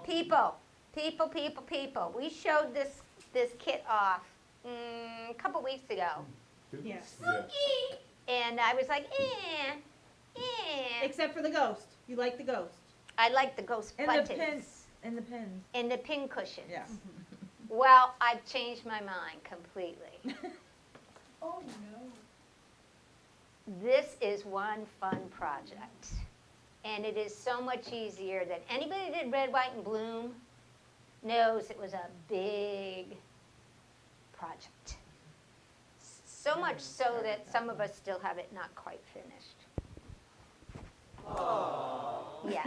People. We showed this kit off a couple weeks ago. Yes. And I was like, Except for the ghost. You like the ghost. I like the ghost buttons. And the pins. And the pin cushions. Yeah. Well, I've changed my mind completely. Oh, no. This is one fun project. And it is so much easier than anybody that did Red, White, and Bloom knows it was a big project. So much so that some of us still have it not quite finished. Yeah.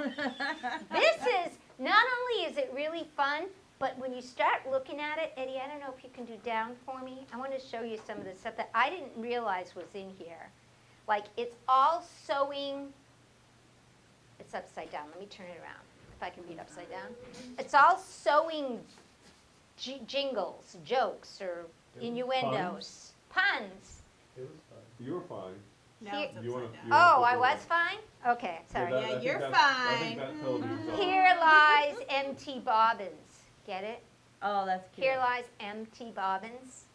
This is, not only is it really fun, but when you start looking at it, Eddie, I don't know if you can do down for me. I want to show you some of the stuff that I didn't realize was in here. Like, it's all sewing. It's upside down. Let me turn it around, if I can read upside down. It's all sewing jingles, jokes, or innuendos. Puns. It was fun. You were fine. Now it's You wanna- upside you down. wanna Oh, flip I it was over? fine? Okay, sorry. That- Yeah, I think you're that- I think fine. that television's on. Here lies empty bobbins. Get it? Oh, that's cute. Here lies empty bobbins.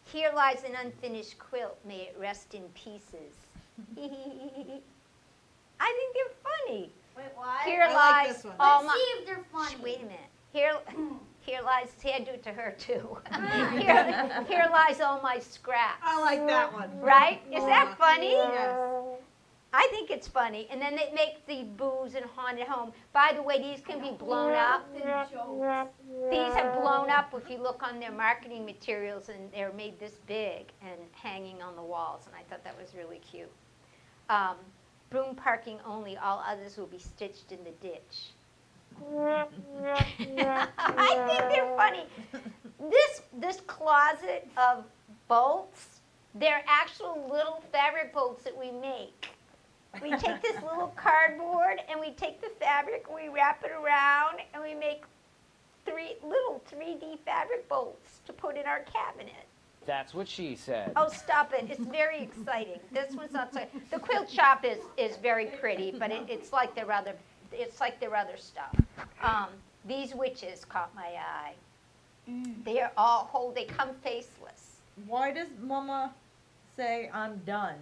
Here lies an unfinished quilt. May it rest in pieces. I think they're funny. Wait, what? Here I like lies this one. all Let's my. see if they're funny. Wait a minute. Here lies. See, I do it to her too. here lies all my scraps. I like that one. Right? Is that Aw, funny? Yes. I think it's funny. And then they make the booze and haunted home. By the way, these can be blown up. The jokes. These have blown up if you look on their marketing materials, and they're made this big and hanging on the walls. And I thought that was really cute. Broom parking only. All others will be stitched in the ditch. I think they're funny. This closet of bolts, they're actual little fabric bolts that we make. We take this little cardboard and we take the fabric and we wrap it around and we make little 3D fabric bolts to put in our cabinet. That's what she said. Oh, stop it. It's very exciting. This one's not so. The quilt shop is very pretty, but it's like their other stuff. These witches caught my eye. They are all they come faceless. Why does Mama say I'm done?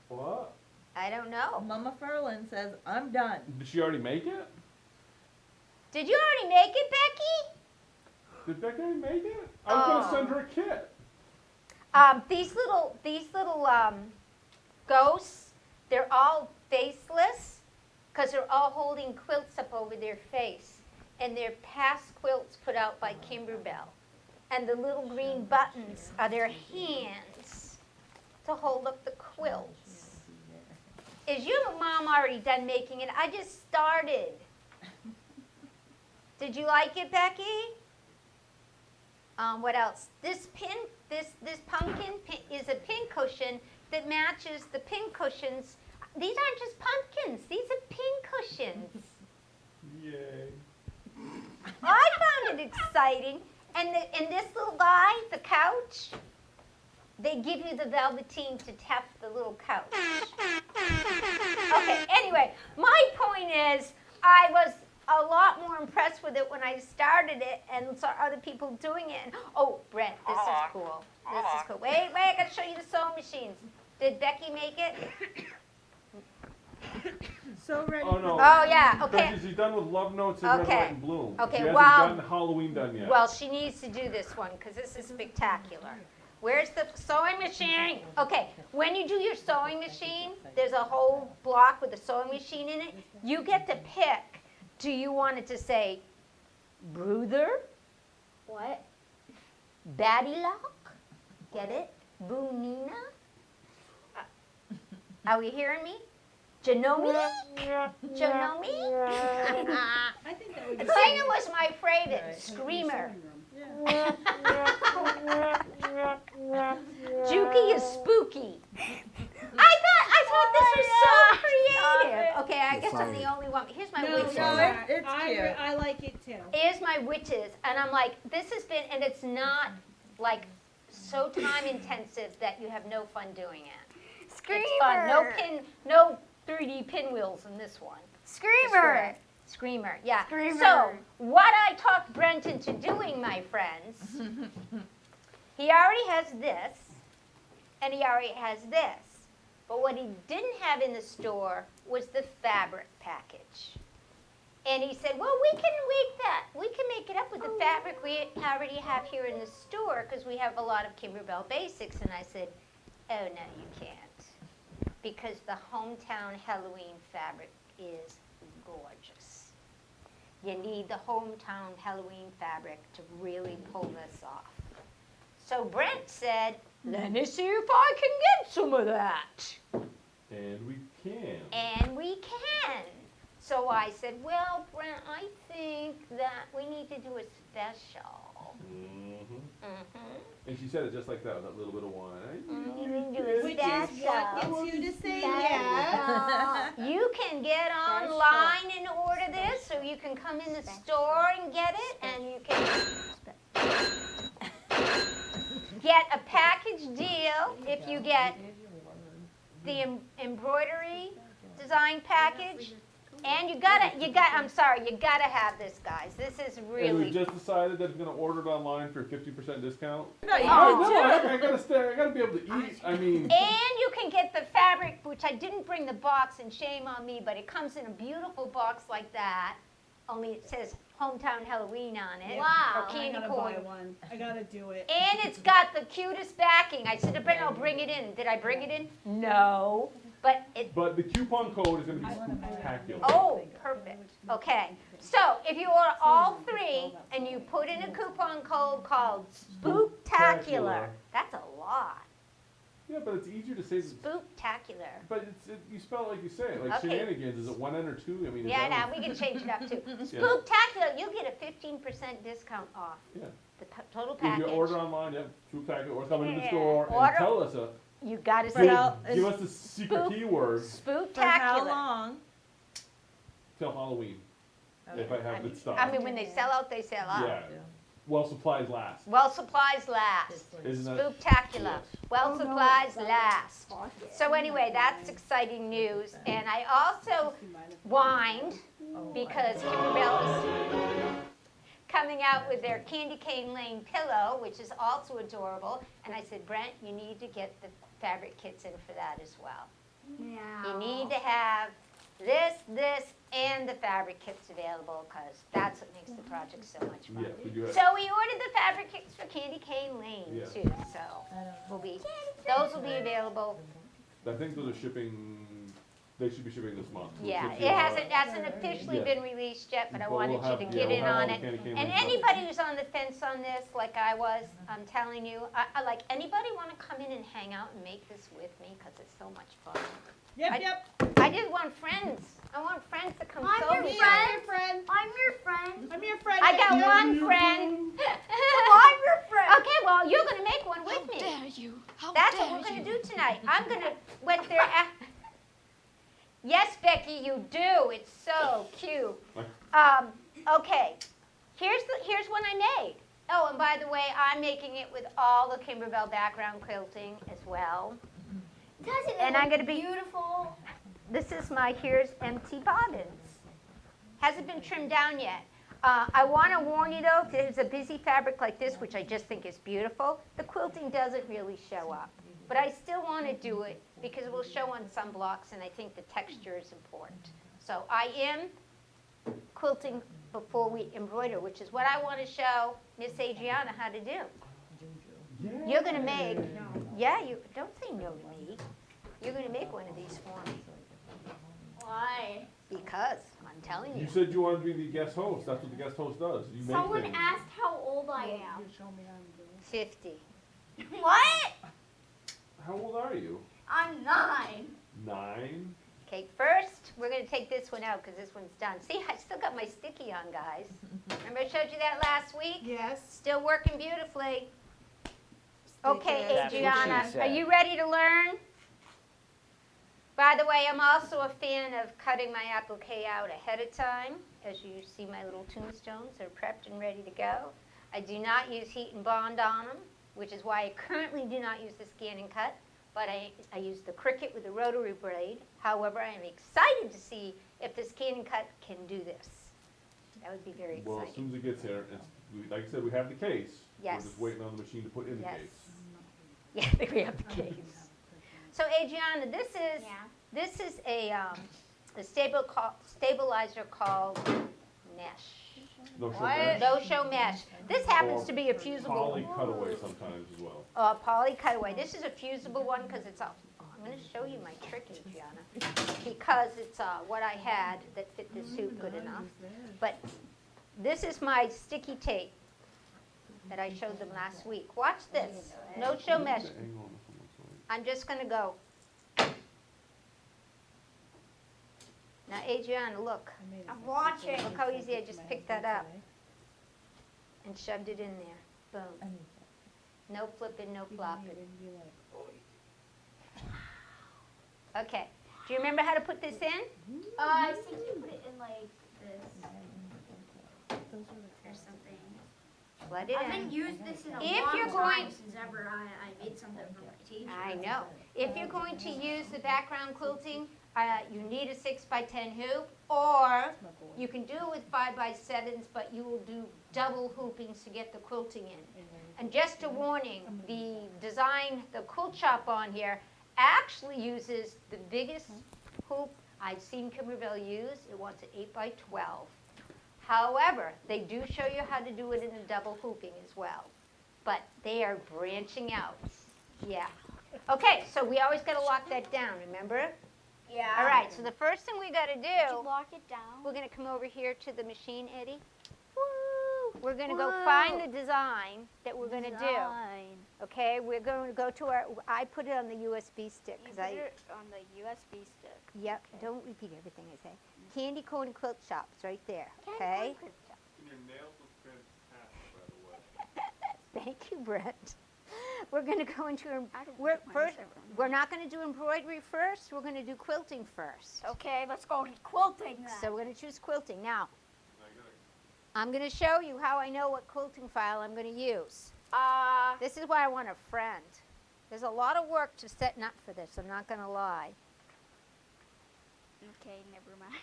What? I don't know. Mama Ferlin says I'm done. Did she already make it? Did you already make it, Becky? Did Becky already make it? I was gonna send her a kit. These little ghosts, they're all faceless because they're all holding quilts up over their face. And they're past quilts put out by Kimberbell. And the little green buttons are their hands to hold up the quilts. Is your mom already done making it? I just started. Did you like it, Becky? What else? This pumpkin is a pin cushion that matches the pin cushions. These aren't just pumpkins. These are pin cushions. Yay. I found it exciting. And this little guy, the couch, they give you the velveteen to tap the little couch. Okay, anyway, my point is I was a lot more impressed with it when I started it and saw other people doing it. And, oh, Brent, this is cool. This is cool. Wait, I got to show you the sewing machines. Did Becky make it? So ready. Oh no. Oh, yeah, okay. Is he done with Love Notes and Red, Okay. White, and Bloom? Okay, She hasn't well- done Halloween done yet. Well, she needs to do this one because this is spectacular. Where's the sewing machine? Okay, when you do your sewing machine, there's a whole block with a sewing machine in it. You get to pick. Do you want it to say, Brother? What? Baddylock? Get it? Boonina? Are we hearing me? Janomi? Janomi? I think that would be Singer was my favorite. Screamer. Juki is spooky. I thought this was so creative. Okay, I guess I'm the only one. Here's my No, witches. it's cute. I like it too. Here's my witches, and I'm like, this has been, and it's not like so time intensive that you have no fun doing it. Screamer. It's fun. No 3D pinwheels in this one. Screamer. Screamer, yeah. Screamer. So, what I talked Brent into doing, my friends, he already has this, and he already has this. But what he didn't have in the store was the fabric package. And he said, well, we can make that. We can make it up with the fabric we already have here in the store because we have a lot of Kimberbell basics. And I said, oh, no, you can't. Because the hometown Halloween fabric is gorgeous. You need the hometown Halloween fabric to really pull this off. So Brent said, let me see if I can get some of that. And we can. And we can. So I said, well, Brent, I think that we need to do a special. And she said it just like that, with that little bit of wine. You can do a Which is what special. gets you to say yes. You can get online and order this, so you can come in the store and get it, and you can get a package deal if you get the embroidery design package. And you gotta have this, guys. This is And we really, just decided that we're gonna order it online for 50% discount. No, you Oh. did too. I gotta stay. I gotta be able to eat. I mean, and you can get the fabric, which I didn't bring the box, and shame on me, but it comes in a beautiful box like that, only it says Hometown Halloween on it. Wow. Or I candy gotta corn. buy one. I gotta do it. And it's got the cutest backing. I said to Brent, I'll bring it in. Did I bring it in? No. But it, but the coupon code is gonna be spectacular. oh, perfect. Okay. So if you order all three and you put in a coupon code called Spooktacular, that's a lot. Yeah, but it's easier to say. Spooktacular. But you spell it like you say it, like Okay. shenanigans. Is it one N or two? I mean, is Yeah, that no, we can change it up too. Yeah. Spooktacular, you'll get a 15% discount off Yeah. the total If you order package. online, yep, spectacular, or come into the Yeah. store Order- and tell us You gotta But say I'll- give us the secret Spook- keyword For how Spooktacular. long? till Halloween. If I have it stocked. I mean, when they sell out, they sell out. Yeah. Well, supplies last. Well, supplies last. Isn't that? Spooktacular. Yes. Well, Oh, no, supplies it's not. last. So anyway, that's exciting news. And I also whined because Kimberbell is coming out with their Candy Cane Lane pillow, which is also adorable. And I said, Brent, you need to get the fabric kits in for that as well. You need to have this, and the fabric kits available, because that's what makes the project so much fun. Yeah, we do it. So we ordered the fabric kits for Candy Cane Lane Yeah. too, so those will be available. I think those are shipping. They should be shipping this month. We'll Yeah, ship it you, hasn't officially Yeah. been released yet, but I But we'll wanted you have- to yeah, get we'll in have all on the it. Candy Cane And Lane stuff. anybody who's on the fence on this, like I was, I'm telling you, I like, anybody wanna come in and hang out and make this with me, cause it's so much fun. Yep, yep. I just want friends. I want friends to come I'm sew your with me. friend. Friend. I'm your friend. I'm your friend. I got Becky. one friend. I'm your friend. Okay, well, you're gonna make one with me. you? That's what we're gonna do tonight. I'm gonna, when they're at, yes, Becky, you do. It's so cute. Okay, here's one I made. Oh, and by the way, I'm making it with all the Kimberbell background quilting as well. Doesn't it And I'm look gonna be- beautiful? This is my Here's Empty Bobbins. Hasn't been trimmed down yet. I want to warn you though, if there's a busy fabric like this, which I just think is beautiful, the quilting doesn't really show up. But I still want to do it because it will show on some blocks, and I think the texture is important. So I am quilting before we embroider, which is what I want to show Miss Adriana how to do. You're going to make, yeah, you don't say no to me. You're going to make one of these for me Why? because I'm telling you. You said you wanted to be the guest host. That's what the guest host does. You make Someone things. asked how old I am. 50. What? How old are you? I'm 9. 9. Okay, first, we're going to take this one out because this one's done. See, I still got my sticky on, guys. Remember I showed you that last week? Yes. Still working beautifully. Okay, That's what she Adriana, are said. you ready to learn? By the way, I'm also a fan of cutting my applique out ahead of time. As you see, my little tombstones are prepped and ready to go. I do not use heat and bond on them, which is why I currently do not use the scan and cut. but I used the Cricut with the rotary blade. However, I am excited to see if this Cannon cut can do this. That would be very Well, as exciting. soon as it gets here, like I said, we have the case. Yes. We're just waiting on the machine to put in the Yes. case. Yeah, there we have the case. So Adriana, this is a stabilizer called mesh. No show What? mesh. No show mesh. This happens Or to be a fusible. Poly cutaway sometimes as well. Poly cutaway. This is a fusible one because it's a. I'm going to show you my trick, Adriana, because it's what I had that fit this suit good enough. But this is my sticky tape that I showed them last week. Watch this. No show mesh. The angle on this one looks like- I'm just going to go. Now, Adriana, look. I'm watching. Look how easy I just picked that up and shoved it in there. Boom. No flipping, no flopping. Okay. Do you remember how to put this in? I think you put it in like this or something. Let it I in. haven't used this in a If long you're time going- since ever I made something from my teacher. I know. If you're going to use the background quilting, you need a 6x10 hoop, or you can do it with 5x7s, but you will do double hoopings to get the quilting in. And just a warning, the design, the quilt shop on here actually uses the biggest hoop I've seen Kimberbell use. It wants an 8x12. However, they do show you how to do it in a double hooping as well. But they are branching out. Yeah. Okay, so we always got to lock that down, remember? Yeah. All right, so the first thing we got to Did you do, lock it down? we're going to come over here to the machine, Eddie. Woo! We're going to go find the design that we're going to do. Okay, we're going to go to our, I put it on the USB stick. You 'Cause put I, it on the USB stick. Yep, don't repeat everything I say. Candy Corn Quilt Shop's right there, okay? And your nails look fantastic, by the way. Thank you, Brent. We're going to go into, I don't we're, like mine first, separate. we're not going to do embroidery first, we're going to do quilting first. Okay, let's go to quilting then. So we're going to choose quilting. Now, And I gotta- I'm going to show you how I know what quilting file I'm going to use. This is why I want a friend. There's a lot of work to setting up for this, I'm not going to lie. Okay, never mind.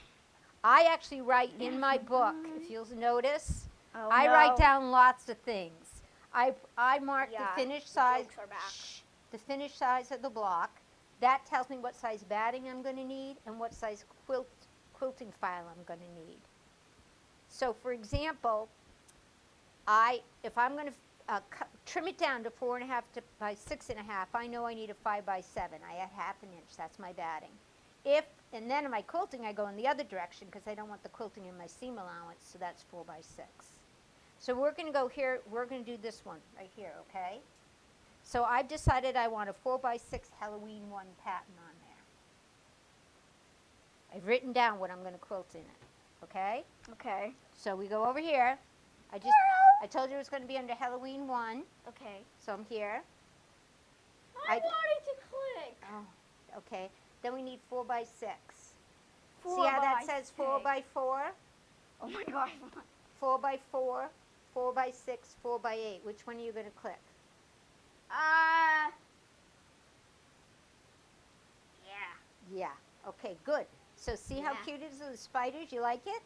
I actually write in my book, if you'll notice, Oh, I write down lots of things. I mark Yeah, the finished size, jokes are back. the finished size of the block. That tells me what size batting I'm going to need and what size quilting file I'm going to need. So, for example, if I'm going to trim it down to 4.5 by 6.5, I know I need a 5x7. I add 1/2 inch. That's my batting. And then in my quilting, I go in the other direction because I don't want the quilting in my seam allowance, so that's 4x6. So we're going to go here, we're going to do this one right here, okay? So I've decided I want a 4x6 Halloween one pattern on there. I've written down what I'm going to quilt in it, okay? Okay. So we go over here. I told you it was going to be under Halloween 1, Okay. so I'm here. I I- wanted to click. Oh, okay. Then we need 4x6. See 4 how that by says 6. 4x4? Oh my god. 4x4, 4x6, 4x8. Which one are you going to click? Yeah. Yeah. Okay, good. So see how Yeah. cute it is with the spiders? You like it?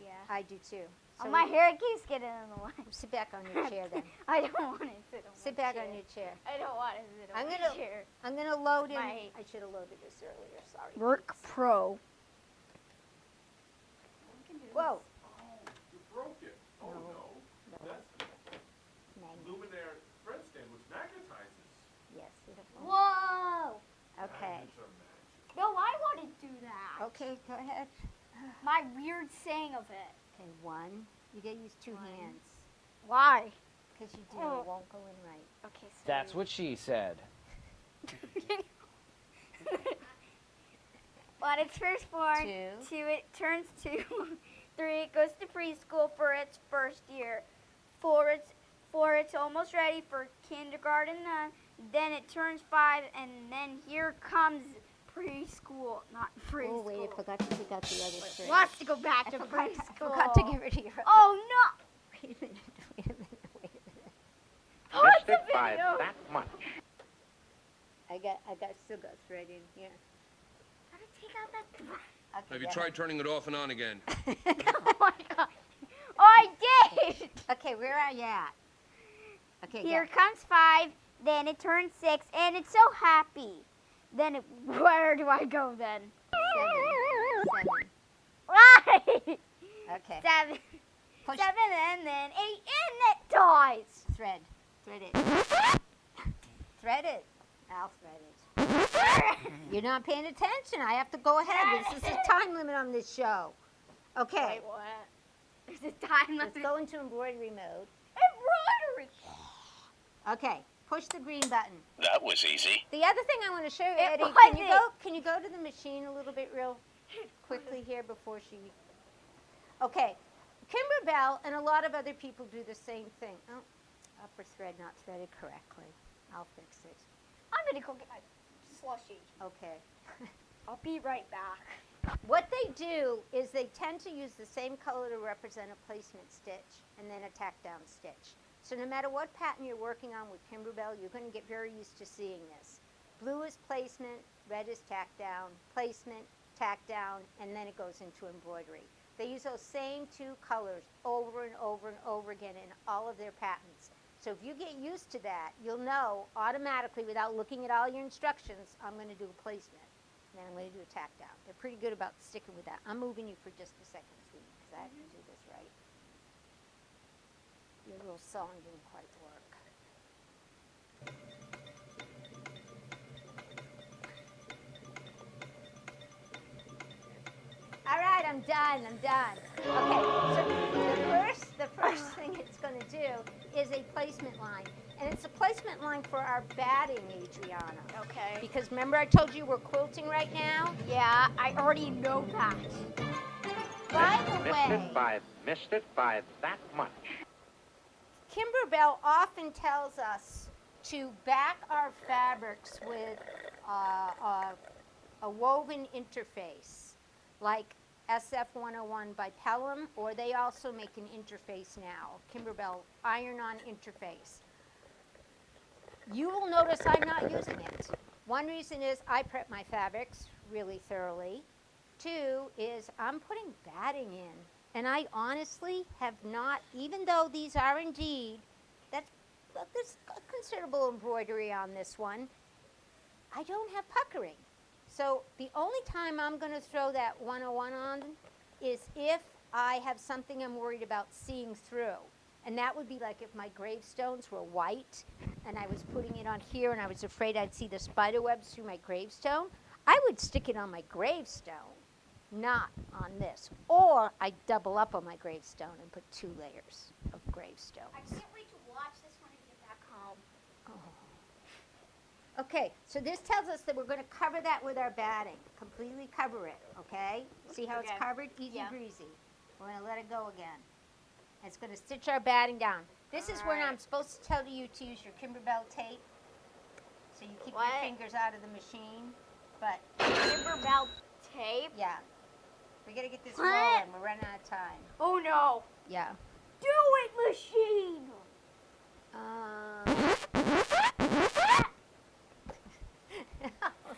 Yeah. I do too. Oh, So my hair keeps getting in the way. sit back on your chair then. I don't want to sit on Sit my back chair. on your chair. I don't want to sit on I'm my gonna- chair. I'm going to load in. My- I should have loaded this earlier. Sorry. Work Pro. Whoa. You broke it. Oh, No. no. No. That's Magnet. luminaire thread stand, which magnetizes. Yes, beautiful. Whoa. Okay. Magnets are magic. No, I want to do that. Okay, go ahead. My weird saying of it. Okay, 1. You got to use 2 hands. Why? Because you do. Oh. It won't go in right. Okay, so. That's what she said. When it's first born, 2. 2 it turns 2. 3 it goes to preschool for its first year. 4 it's almost ready for kindergarten. Then it turns 5, and then here comes preschool, not preschool. Oh, wait, I forgot to pick out the other shirt. Wants to go back I to forgot, preschool. I forgot to get rid of your. Oh no! Wait a minute, wait a minute, wait a minute. What's the Missed it by video? that much. I still got thread in here. How to take out that thread? Okay, Have you go tried turning it off and on again? ahead. Oh my god. Oh, I did! Okay, where are you at? Okay, Here go. comes 5, then it turns 6, and it's so happy. Then where do I go then? 7. Right! Okay. 7. Push 7 and then 8, and it dies. thread. Thread it. Thread it. I'll thread it. You're not paying attention. I have to go ahead. This is a time limit on this show. Okay. Wait, what? There's a time Let's limit. go into embroidery mode. Embroidery. Okay. Push the green button. That was easy. The other thing I want to show you, It Eddie, wasn't. can you go to the machine a little bit real quickly here before she... Okay. Kimberbell and a lot of other people do the same thing. Oh, upper thread not threaded correctly. I'll fix it. I'm gonna go get my slushy. Okay. I'll be right back. What they do is they tend to use the same color to represent a placement stitch and then a tack down stitch. So no matter what pattern you're working on with Kimberbell, you're going to get very used to seeing this. Blue is placement, red is tack down, placement, tack down, and then it goes into embroidery. They use those same 2 colors over and over and over again in all of their patterns. So if you get used to that, you'll know automatically without looking at all your instructions, I'm going to do a placement. And then I'm going to do a tack down. They're pretty good about sticking with that. I'm moving you for just a second, sweetie, because I have to do this right. Your little song didn't quite work. All right, I'm done. Okay, so the first thing it's going to do is a placement line. And it's a placement line for our batting, Adriana. Okay. Because remember I told you we're quilting right now? Yeah, I already know that. By the way, Missed it by that much. Kimberbell often tells us to back our fabrics with a woven interface, like SF101 by Pelham, or they also make an interface now, Kimberbell iron-on interface. You will notice I'm not using it. One reason is I prep my fabrics really thoroughly. 2 is I'm putting batting in. And I honestly have not, even though these are indeed, there's considerable embroidery on this one, I don't have puckering. So the only time I'm going to throw that 101 on is if I have something I'm worried about seeing through. And that would be like if my gravestones were white and I was putting it on here and I was afraid I'd see the spider webs through my gravestone, I would stick it on my gravestone, not on this. Or I'd double up on my gravestone and put 2 layers of gravestones. I can't wait to watch this when I get back home. Okay, so this tells us that we're going to cover that with our batting. Completely cover it, okay? See how it's Okay. covered? Easy Yeah. breezy. We're going to let it go again. It's going to stitch our batting down. This is when Alright. I'm supposed to tell you to use your Kimberbell tape. So you keep What? your fingers out of the machine. But, Kimberbell tape. yeah. We got to get this What? rolling. We're running out of time. Oh no. Yeah. Do it, machine.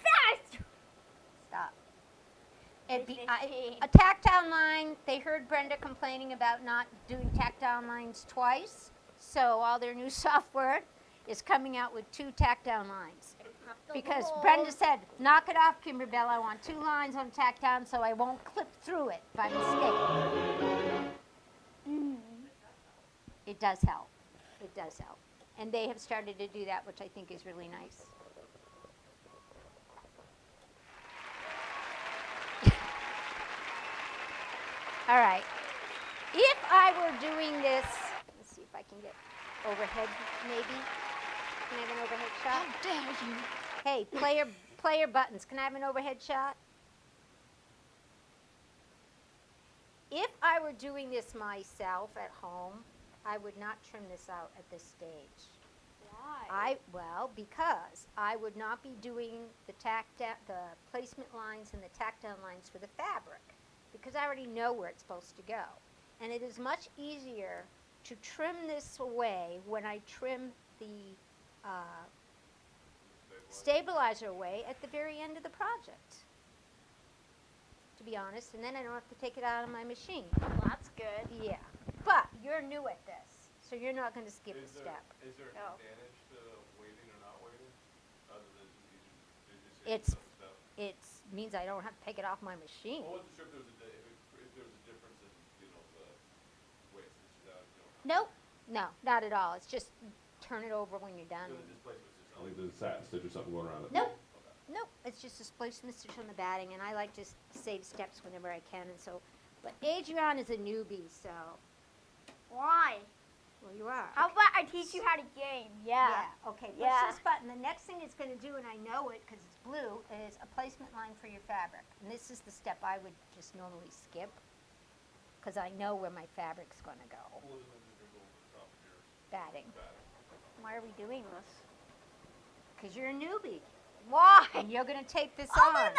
Fast. Stop. Machine. A tack down line, they heard Brenda complaining about not doing tack down lines twice. So all their new software is coming out with 2 tack down lines. Because Brenda said, knock it off, Kimberbell. I want 2 lines on tack down so I won't clip through it by mistake. It does help. It does help. And they have started to do that, which I think is really nice. All right. If I were doing this, let's see if I can get overhead maybe. Can I have an overhead shot? How dare you? Hey, player buttons. Can I have an overhead shot? If I were doing this myself at home, I would not trim this out at this stage. Why? Because I would not be doing the placement lines and the tack down lines for the fabric, because I already know where it's supposed to go. And it is much easier to trim this away when I trim the stabilizer away at the very end of the project. To be honest, and then I don't have to take it out of my machine. Well, that's good. Yeah, but you're new at this, so you're not gonna skip a step. Is there an Oh. advantage to waiting or not waiting? Other than you just It's- some stuff? It means I don't have to take it off my machine. I wasn't sure if there was if there was a difference in, the way it stitches out, Nope, no, not at all. It's just turn it over when you're done. So the displacement's just not like there's a satin stitch or something going around it? Nope. Nope, it's just a displacement stitch on the batting, and I like to save steps whenever I can, and so, but Adriana is a newbie, so, Why? well, you are. How about I teach you how to game? Yeah. Okay, push Yeah. this button. The next thing it's gonna do, and I know it because it's blue, is a placement line for your fabric. And this is the step I would just normally skip, because I know where my fabric's gonna go, What was it meant to go over the top of your batting, batting? Why are we doing this? because you're a newbie, Why? and you're gonna take this Oh, on.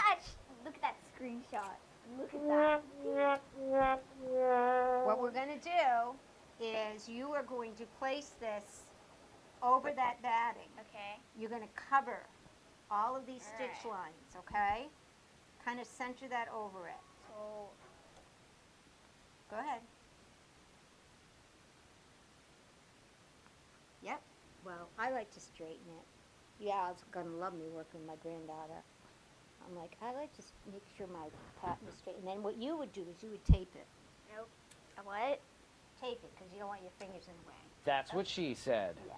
look at that screenshot. Look at that. What we're gonna do is you are going to place this over that batting. Okay. You're gonna cover all of these stitch Alright. lines, okay? Kind of center that over it. So Go ahead. Yep. Well, I like to straighten it. Yeah, it's gonna love me working with my granddaughter. I'm like, I like to make sure my pattern is straight. And then what you would do is you would tape it. what? Tape it, because you don't want your fingers in the way. That's what she said. Yeah.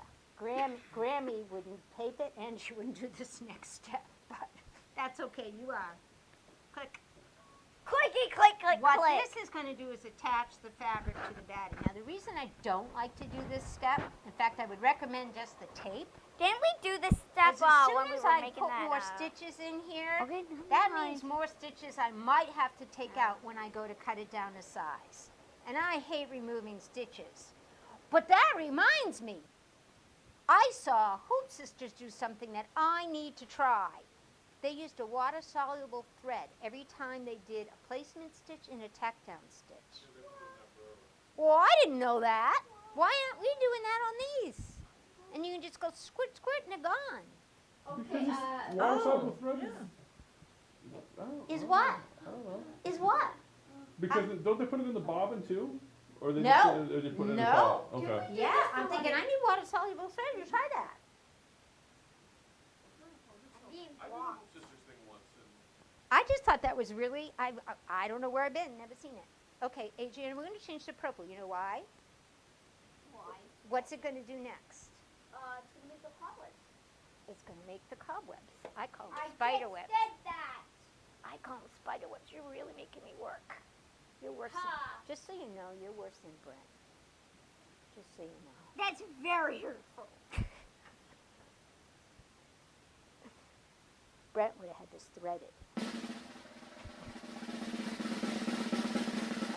Grammy wouldn't tape it, and she wouldn't do this next step. But that's okay. You are. Click. Clicky click click What click. this is going to do is attach the fabric to the batting. Now, the reason I don't like to do this step, in fact, I would recommend just the tape, Didn't we do this step is as soon when we as were I making put that? more stitches in here, Okay. that means more stitches I might have to take out when I go to cut it down to size. And I hate removing stitches. But that reminds me, I saw Hoop Sisters do something that I need to try. They used a water-soluble thread every time they did a placement stitch and a tack-down stitch. Well, I didn't know that. Why aren't we doing that on these? And you can just go squirt, squirt, and they're gone. Water-soluble thread is. Yeah. I don't- Is what? I don't know. Is what? Because don't they put it in the bobbin too? Or they No. just put it, or they put it in the No. top? Okay. Yeah, I'm thinking I need water-soluble thread. You try that. I did a Hoop Sisters thing once, and I just thought that was really, I don't know where I've been, never seen it. Okay, Adriana, we're going to change to purple. You know why? Why? What's it going to do next? It's gonna make the cobwebs. It's going to make the cobwebs. I call them I spider just webs. said that. I call them spider webs. You're really making me work. You're worse than, Ha. just so you know, you're worse than Brent. Just so you know. That's very hurtful. Brent would have had this threaded.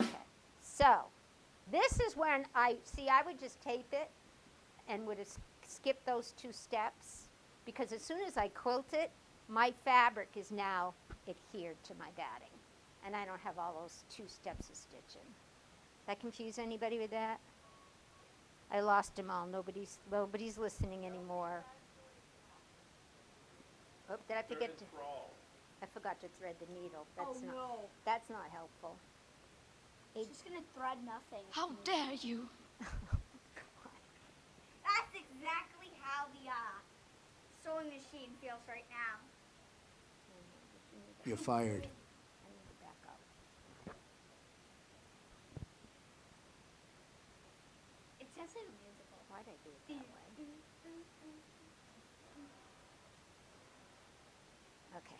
Okay, so this is when I would just tape it and would have skipped those two steps, because as soon as I quilt it, my fabric is now adhered to my batting, and I don't have all those two steps of stitching. That confuse anybody with that? I lost them all. Nobody's listening anymore. Oh, did I forget to? I forgot to thread the needle. That's not helpful. It's just gonna thread nothing. How dare you? That's exactly how the sewing machine feels right now. You're fired. I need to back up. It says in musical. Why'd I do it that way? Okay,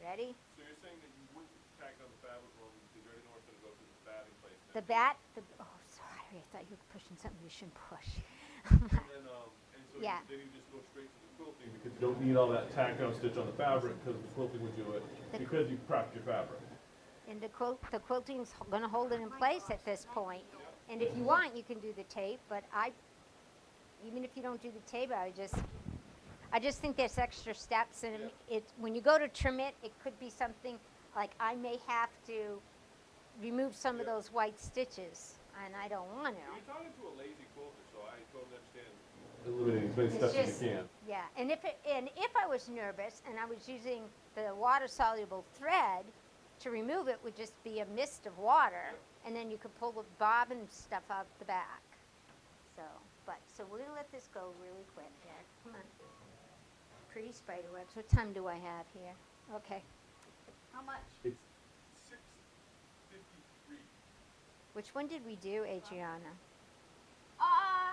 ready? so you're saying that you wouldn't tack down the fabric roll because you already know where it's going to go through the batting placement. Oh, sorry, I thought you were pushing something you shouldn't push. And so Yeah. then you just go straight to the quilting because you don't need all that tack down stitch on the fabric because the quilting would do it because you prepped your fabric. And the quilting's gonna hold it in place at this point. And if you want, you can do the tape, but even if you don't do the tape, I just think there's extra steps, and when you go to trim it, it could be something like I may have to remove some of those white stitches, and I don't want to. You're talking to a lazy quilter, so I totally understand eliminating as many It's steps as just- you can. Yeah, and if I was nervous and I was using the water-soluble thread, to remove it would just be a mist of water, and then you could pull the bobbin stuff out the back. So we're gonna let this go really quick, Dad. Come on. Pretty spider webs. What time do I have here? Okay. How much? It's 6:53. Which one did we do, Adriana? Uh,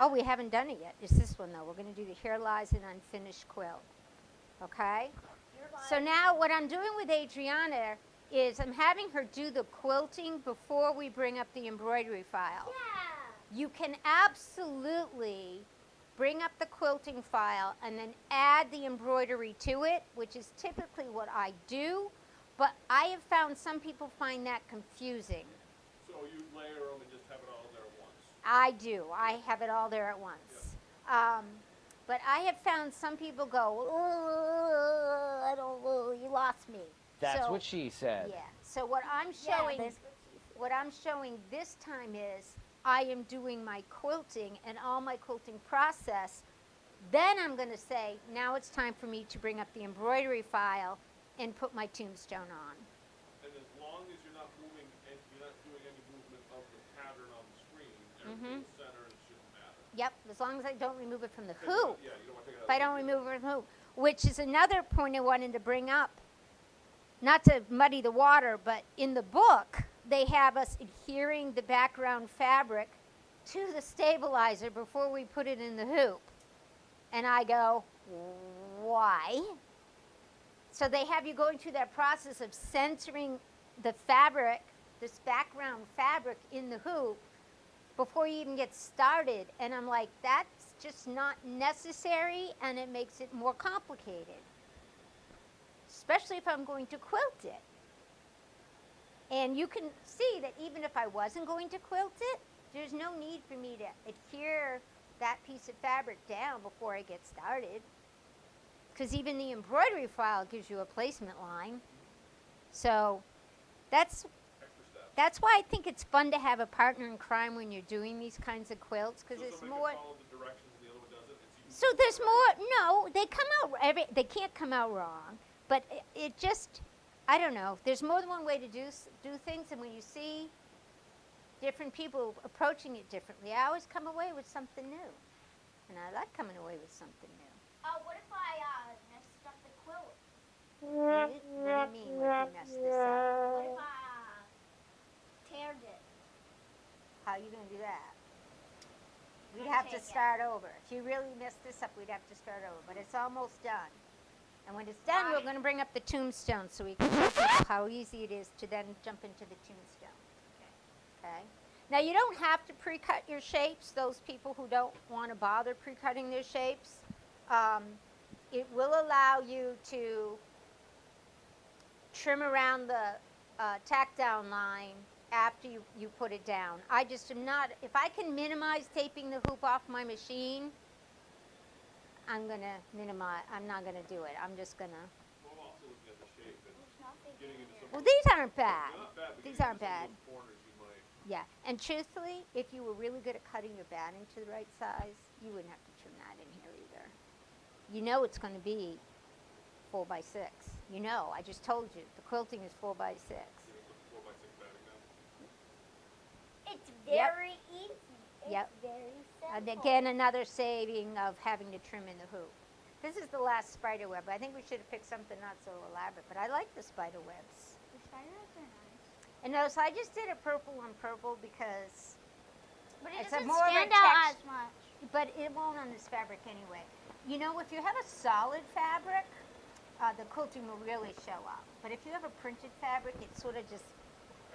Oh, we haven't done it yet. It's this one, though. We're gonna do the Here Lies an Unfinished Quilt. Okay? So now what I'm doing with Adriana is I'm having her do the quilting before we bring up the embroidery file. You can absolutely bring up the quilting file and then add the embroidery to it, which is typically what I do, but I have found some people find that confusing. So you layer them and just have it all there at once. I do. I have it all there at once. But I have found some people go, "Oh, I don't know, you lost me." That's So- what she said. Yeah. So what I'm showing this time is I am doing my quilting and all my quilting process. Then I'm going to say, now it's time for me to bring up the embroidery file and put my tombstone on. And as long as you're not moving and you're not doing any movement of the pattern on the screen, Mm-hmm. everything's centered, it shouldn't matter. Yep, as long as I don't remove it from the 'Cause hoop. Yeah, you don't want to take it out. If I don't remove it from the hoop, which is another point I wanted to bring up. Not to muddy the water, but in the book, they have us adhering the background fabric to the stabilizer before we put it in the hoop. And I go, why? So they have you going through that process of centering the fabric, this background fabric in the hoop before you even get started. And I'm like, that's just not necessary, and it makes it more complicated. Especially if I'm going to quilt it. And you can see that even if I wasn't going to quilt it, there's no need for me to adhere that piece of fabric down before I get started. Because even the embroidery file gives you a placement line. So that's why I think it's fun to have a partner in crime when you're doing these kinds of quilts, because So it's somebody more. can follow the directions and the other one doesn't. It's So there's more. No, they come out. They can't come out wrong, but it just. I don't know. There's more than one way to do things, and when you see different people approaching it differently, I always come away with something new, and I like coming away with something new. What if I messed up the quilt? What do you mean? What if you messed this up? What if I teared it? How are you going to do that? We'd I'd have to take it. start over. If you really messed this up, we'd have to start over. But it's almost done. And when it's done, we're going to bring up the tombstone so we can show people how easy it is to then jump into the tombstone. Okay? Now, you don't have to pre-cut your shapes, those people who don't want to bother pre-cutting their shapes. It will allow you to trim around the tack down line after you put it down. I just am not, if I can minimize taping the hoop off my machine, I'm going to minimize, I'm not going to do it. I'm just going to, Well, I'm also looking at the shape and There's nothing getting into some. well, these aren't bad. They're not bad, but These getting aren't into some bad. of those corners you might. Yeah, and truthfully, if you were really good at cutting your batting to the right size, you wouldn't have to trim that in here either. You know it's going to be 4 by 6. You know, I just told you, the quilting is 4 by 6. You know, put 4x6 batting down. It's Yep. very easy. It's Yep. very simple. And again, another saving of having to trim in the hoop. This is the last spider web. I think we should have picked something not so elaborate, but I like the spider webs. The spiders are nice. And notice I just did a purple on purple because, But it It's a doesn't more of a stand out text- as much. but it won't on this fabric anyway. You know, if you have a solid fabric, the quilting will really show up. But if you have a printed fabric, it sort of just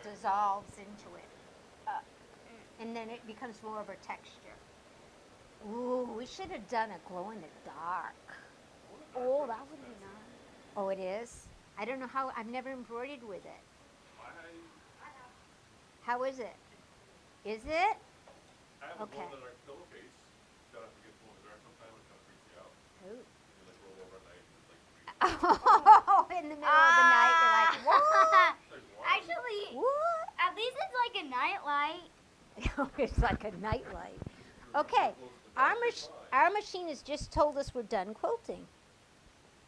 dissolves into it. And then it becomes more of a texture. Ooh, we should have done a glow in the dark. Oh, that would be nice. Oh, it is? I don't know how, I've never embroidered with it. How is it? Is it? I have Okay. a glow in the dark pillowcase. Gotta have to get glow in the dark sometime. It kind of freaks you out. Ooh. You like roll over at night and it's like. Oh, in the middle of the night, you're like, what? Like, what? Actually, What? at least it's like a night light. It's like a nightlight. Okay, our, Close to the dark, mach- it's fine. Our machine has just told us we're done quilting.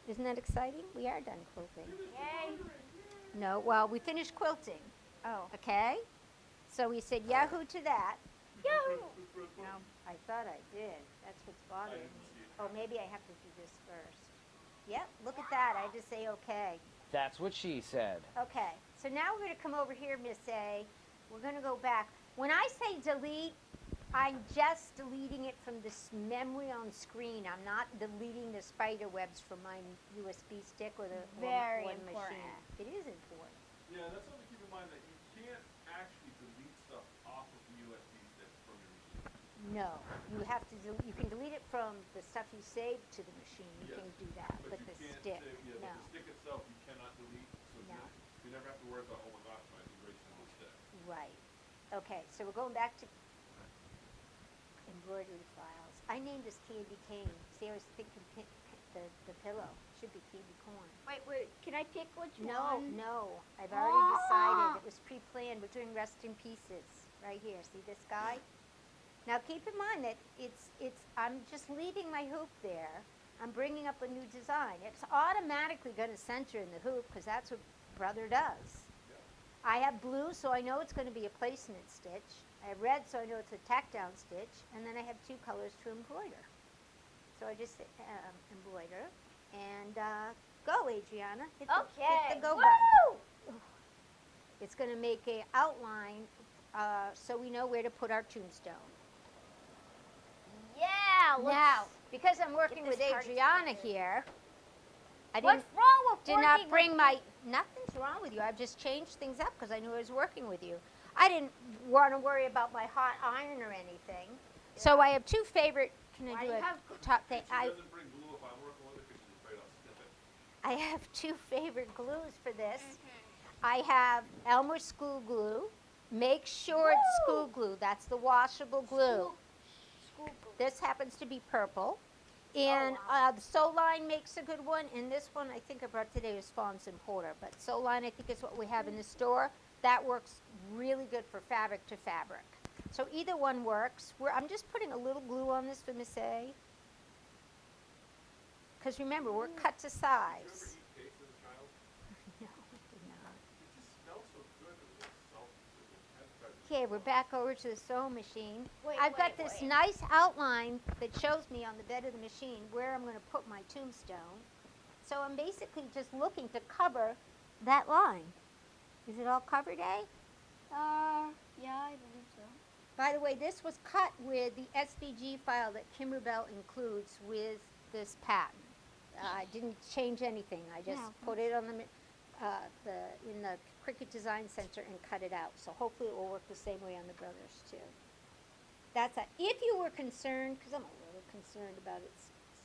Isn't that exciting? We are done quilting. Yay. No, well, we finished quilting, Oh. okay? So we said yahoo to that. Yahoo! No, I thought I did. That's what's bothering me. Oh, maybe I have to do this first. Yep, look at that. I just say okay. That's what she said. Okay, so now we're going to come over here, Miss A. We're going to go back. When I say delete, I'm just deleting it from this memory on screen. I'm not deleting the spider webs from my USB stick or the Very or the important. machine. It is important. Yeah, that's something to keep in mind that you can't actually delete stuff off of the USB stick from your machine. No, you have to. You can delete it from the stuff you saved to the machine. You Yes, can do that, but but you the can't stick, save, no. but the stick itself you cannot delete, so No. you never have to worry about, oh my gosh, my erasing the stick. Right. Okay, so we're going back to embroidery files. I named this Candy Cane. See, I was thinking the pillow should be candy corn. Wait, can I pick which No, one? no, I've already decided. It was pre-planned. We're doing Rest in Pieces right here. See this guy? Now keep in mind that I'm just leaving my hoop there. I'm bringing up a new design. It's automatically going to center in the hoop because that's what Brother does. I have blue, so I know it's going to be a placement stitch. I have red, so I know it's a tack down stitch. And then I have two colors to embroider. So I just embroider and go, Adriana. Hit the go button. Woo! It's going to make a outline so we know where to put our tombstone. Yeah, Now, because I'm working this with card Adriana started. here, I What's wrong with did not working bring with my, me? nothing's wrong with you. I've just changed things up because I knew I was working with you. I didn't want to worry about my hot iron or anything. So I have two favorite, can I Why do do you a have top thing? She doesn't bring glue if I'm working with it because she's afraid I'll snip it. I have two favorite glues for this. I have Elmer's School Glue. Make sure it's school glue. That's the washable glue. School glue. This happens to be purple. And the Soline makes a good one. And this one I think I brought today is Fons and Porter. But Soline I think is what we have in the store. That works really good for fabric to fabric. So either one works. I'm just putting a little glue on this for Miss A. Because remember, we're cut to Did you size. ever eat cakes as a child? No, I did not. It just smells so good. It was like salty. Okay, we're back over to the sewing machine. Wait, I've got wait, this wait. nice outline that shows me on the bed of the machine where I'm going to put my tombstone. So I'm basically just looking to cover that line. Is it all covered, eh? Yeah, I believe so. By the way, this was cut with the SVG file that Kimberbell includes with this pattern. I didn't change anything. I just No. put it on in the Cricut Design Center and cut it out. So hopefully it will work the same way on the brothers too. If you were concerned, because I'm a little concerned about it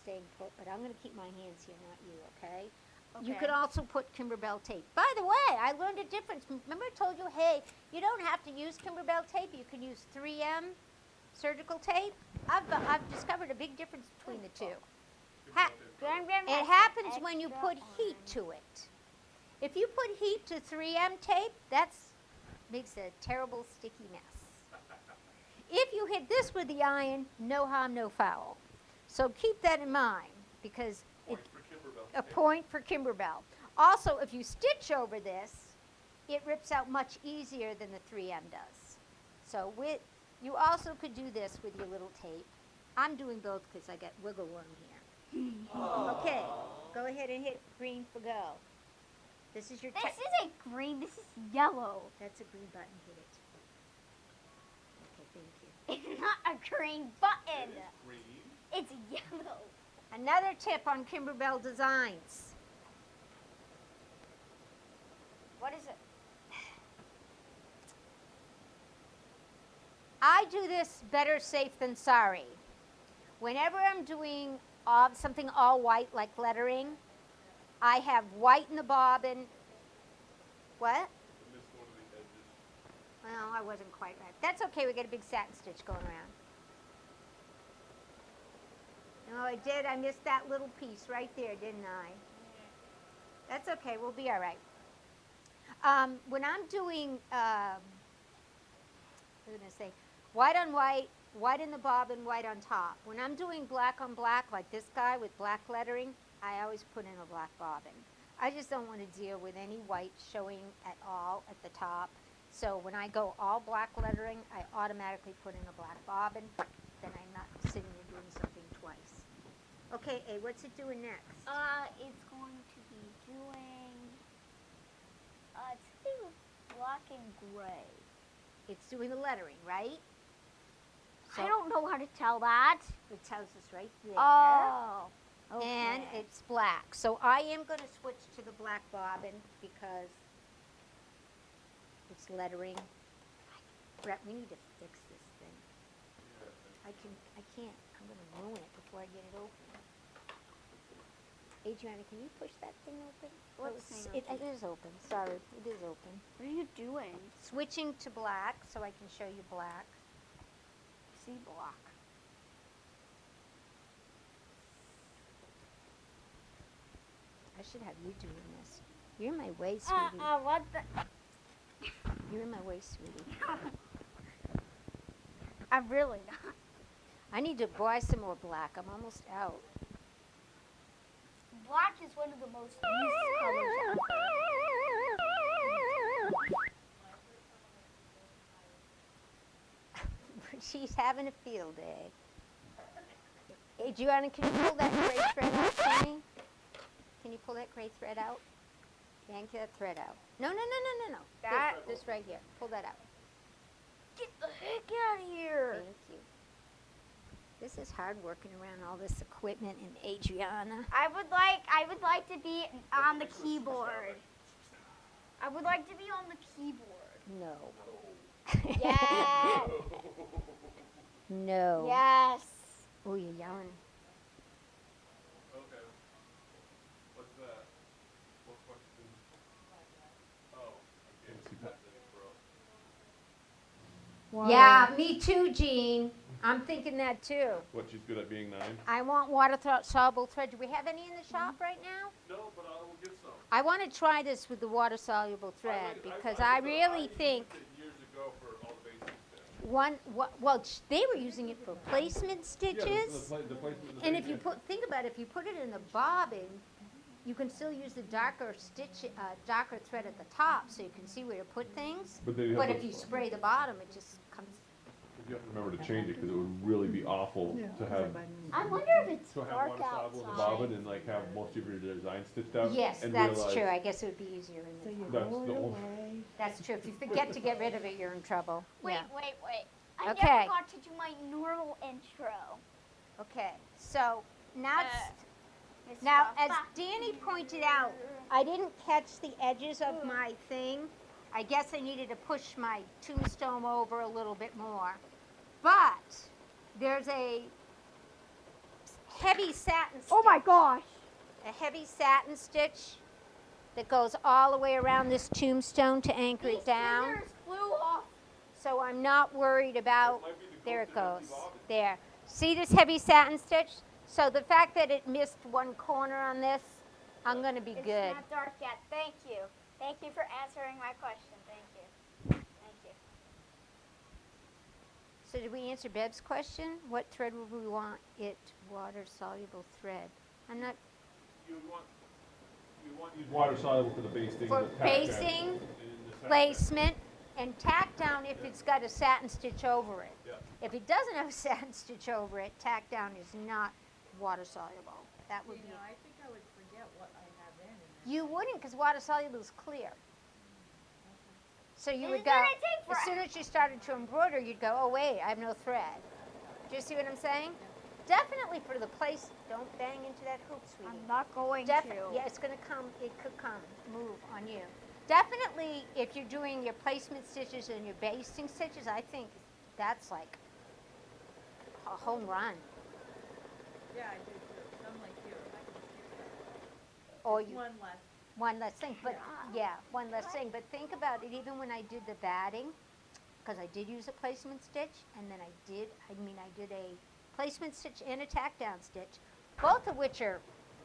staying put, but I'm going to keep my hands here, not you, okay? You Okay. could also put Kimberbell tape. By the way, I learned a difference. Remember I told you, hey, you don't have to use Kimberbell tape. You can use 3M surgical tape. I've discovered a big difference between the two. It happens when you put heat to it. If you put heat to 3M tape, that makes a terrible sticky mess. If you hit this with the iron, no harm, no foul. So keep that in mind because Point for Kimberbell. a point for Kimberbell. Also, if you stitch over this, it rips out much easier than the 3M does. So you also could do this with your little tape. I'm doing both because I got wiggle worm here. Okay, go ahead and hit green for go. This is your This isn't green, this is yellow. That's a green button, hit it. Okay, thank you. It's not a green button. Green. It's yellow. Another tip on Kimberbell Designs. What is it? I do this better safe than sorry. Whenever I'm doing something all white like lettering, I have white in the bobbin. What? I missed one of the edges. Well, I wasn't quite right. That's okay, we got a big satin stitch going around. No, I did. I missed that little piece right there, didn't I? That's okay, we'll be all right. When I'm doing, I was going to say, white on white, white in the bobbin, white on top. When I'm doing black on black, like this guy with black lettering, I always put in a black bobbin. I just don't want to deal with any white showing at all at the top. So when I go all black lettering, I automatically put in a black bobbin. Then I'm not sitting there doing something twice. Okay, A, what's it doing next? It's going to be doing, it's something with black and gray. It's doing the lettering, right? So I don't know how to tell that. it tells us right there. Oh. And okay. it's black. So I am going to switch to the black bobbin because it's lettering. Brett, we need to fix this thing. I can't. I'm going to ruin it before I get it open. Adriana, can you push that thing open? What Oh, thing it is open. Sorry, it is open. What are you doing? Switching to black so I can show you black. See block. I should have you doing this. You're in my way, sweetie. What the? You're in my way, sweetie. I'm really not. I need to buy some more black. I'm almost out. Black is one of the most used colors out She's having a field day. Adriana, can you pull that gray thread out for me? Can you pull that gray thread out? Yank that thread out. No. That- This right here. Pull that out. Get the heck out of here. Thank you. This is hard working around all this equipment and Adriana. I would like to be on the keyboard. I would like to be on the keyboard. No. Yes. No. Yes. Oh, you're yelling. Okay. What's that? What question? Oh, okay. Yeah, me too, Jean. I'm thinking that too. What, she's good at being 9? I want water-soluble thread. Do we have any in the shop right now? No, but I will get some. I want to try this with the water-soluble thread because I really think Years ago for all the basic stuff. they were using it for placement stitches. And if you think about it, if you put it in the bobbin, you can still use the darker thread at the top so you can see where to put things. But then But if you spray the bottom, it just comes. you have to remember to change it because it would really be awful to have I wonder if it's to have dark water soluble in the outside. bobbin and like have most of your design stitched out. Yes, and that's realize true. I guess it would be easier in the. That's the only. That's true. If you forget to get rid of it, you're in trouble. Wait. Yeah. I Okay. never got to do my normal intro. Okay. So now it's. Miss Now, Papa. as Danny pointed out, I didn't catch the edges of my thing. I guess I needed to push my tombstone over a little bit more. But there's a heavy satin stitch. Oh my gosh. A heavy satin stitch that goes all the way around this tombstone to anchor These it down. scissors flew off. So I'm not worried about, might be the there it gold in goes, the bobbin. there. See this heavy satin stitch? So the fact that it missed one corner on this, I'm gonna be It's good. not dark yet. Thank you. Thank you for answering my question. Thank you. Thank you. So did we answer Beb's question? What thread would we want it water-soluble thread? I'm not, You want to use water soluble for the basting. for and the tack down basting, and the tack placement, and tack down if it's got a satin stitch over it. Yeah. If it doesn't have a satin stitch over it, tack down is not water-soluble. That would be, I think I would forget what I have in it. you wouldn't, because water-soluble is clear. So you would Isn't go, it take as soon as you started to embroider, you'd go, oh wait, I have no thread. Do you see what I'm saying? Definitely for the place, don't bang into that hoop, sweetie. I'm not going Yeah, it's gonna come, it could come, move on you. Definitely, if you're doing your placement stitches and your basting stitches, I think that's like a home run. Yeah, I do too. I'm like you. Or you, One less. one less thing, but, yeah, one less thing. But think about it, even when I did the batting, because I did use a placement stitch, and then I did a placement stitch and a tack down stitch, both of which are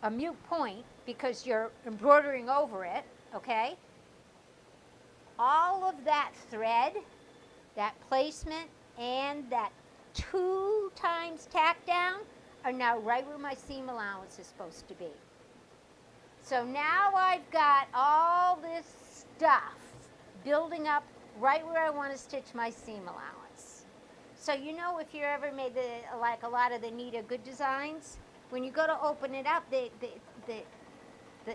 a mute point because you're embroidering over it, okay? All of that thread, that placement, and that 2 times tack down are now right where my seam allowance is supposed to be. So now I've got all this stuff building up right where I want to stitch my seam allowance. So you know, if you ever made like a lot of the Nita Good designs, when you go to open it up,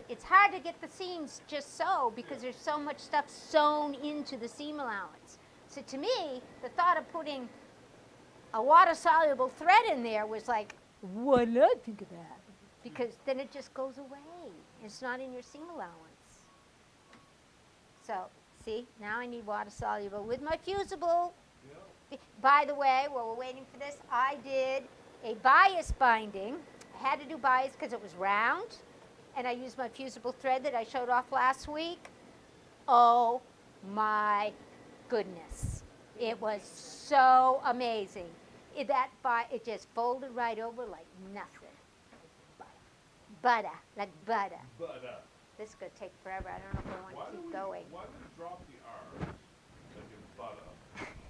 it's hard to get the seams just so because there's so much stuff sewn into the seam allowance. So to me, the thought of putting a water-soluble thread in there was like, why not think of that? Because then it just goes away. It's not in your seam allowance. So, see, now I need water-soluble with my fusible. By the way, while we're waiting for this, I did a bias binding. I had to do bias because it was round, and I used my fusible thread that I showed off last week. Oh my goodness. It was so amazing. It just folded right over like nothing. Butter, like butter. This is going to take forever. I don't know if I want to keep going. Why do we drop the R's, like in butter,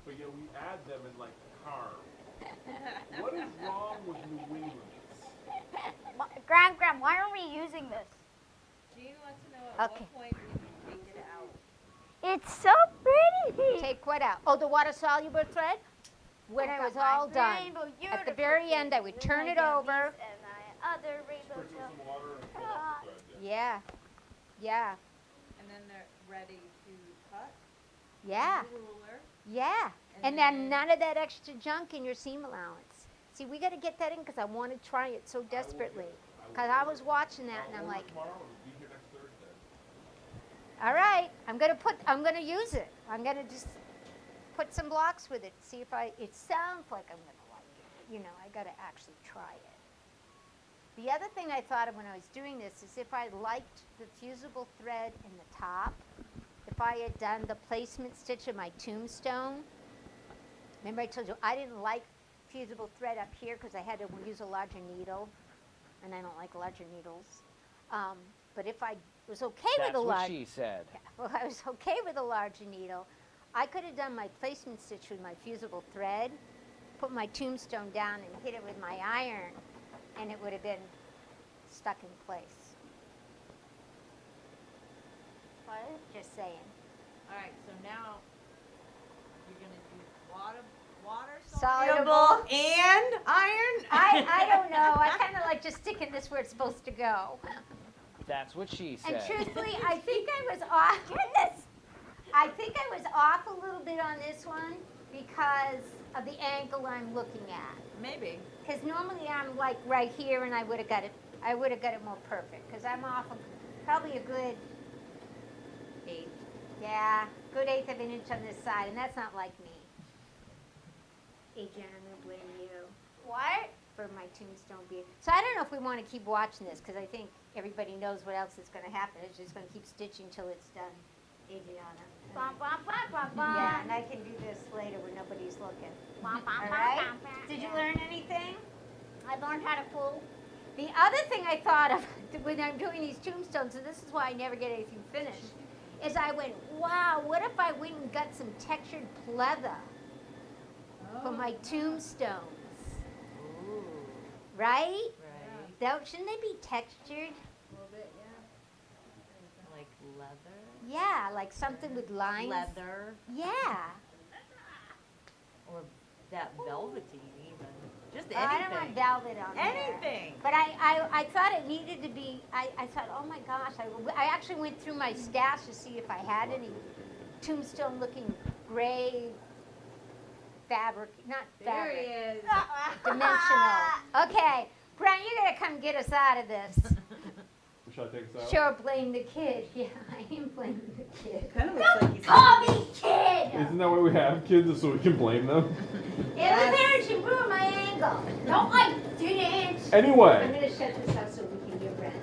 but yet we add them in like carb? What is wrong with New England? Graham, why are we using this? Jean wants to know at Okay. what point we take it out. It's so pretty. Take what out? Oh, the water-soluble thread? When it was all done. At the very end, I would turn it over. And my other rainbow Sprinkle tail. some water and pull out the thread, Yeah. Yeah. And then they're ready to cut. Yeah. with the ruler. Yeah. And then none of that extra junk in your seam allowance. See, we got to get that in because I want to try it so desperately. Because I was watching that and I'm like, Tomorrow and be here next Thursday. all right, I'm gonna use it. I'm gonna just put some blocks with it, see if it sounds like I'm gonna like it. You know, I gotta actually try it. The other thing I thought of when I was doing this is if I liked the fusible thread in the top, if I had done the placement stitch of my tombstone. Remember I told you I didn't like fusible thread up here because I had to use a larger needle, and I don't like larger needles. But if I was okay with That's a what large, she said. well, I was okay with a larger needle, I could have done my placement stitch with my fusible thread, put my tombstone down and hit it with my iron, and it would have been stuck in place. What? Just saying. All right, so now you're gonna use water Soluble. And iron? I don't know. I kind of like just sticking this where it's supposed to go. That's what she And said. truthfully, I think I was off. Goodness, I think I was off a little bit on this one because of the angle I'm looking at. Maybe. Because normally I'm like right here, and I would have got it. I would have got it more perfect. Because I'm off probably a good 1/8. Yeah, good 1/8 of an inch on this side, and that's not like me. Adriana, I'm gonna blame you. What? For my tombstone being. So I don't know if we want to keep watching this because I think everybody knows what else is going to happen. It's just going to keep stitching till it's done, Adriana. Bum, bum, bum, bum, bum. Yeah, and I can do this later when nobody's looking. Bum, bum, All bum, right? bum, bum. Did you learn anything? I learned how to pull. The other thing I thought of when I'm doing these tombstones, and this is why I never get anything finished, is I went, wow, what if I went and got some textured pleather for my tombstones? Right? Right. Shouldn't they be textured? A little bit, yeah. Like leather. Yeah, like something with lines. Leather. Yeah. Or that velveteen even. Just I don't want velvet on there. Anything. But I thought it needed to be, I thought, oh my gosh, I actually went through my stash to see if I had any tombstone looking gray fabric, not fabric. There he is. Dimensional. Okay, Brian, you gotta come get us out of this. Shall I take us out? Sure, blame the kid. Yeah, I am blaming the kid. Kind of looks like he's. Call me kid! Isn't that why we have kids, is so we can blame them? It was there, she ruined my angle. Don't I didn't. I'm Anyway. gonna shut this off so we can get ready.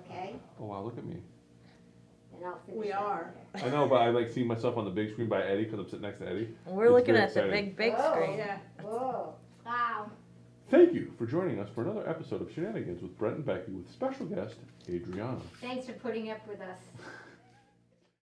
Okay? Oh wow, look at me. And I'll finish We that are. later. I know, but I like see myself on the big screen by Eddie because I'm sitting next to Eddie. We're It's looking very at the exciting. big Whoa. screen. Yeah. Whoa. Wow. Thank you for joining us for another episode of Shenanigans with Brett and Becky with special guest Adriana. Thanks for putting up with us.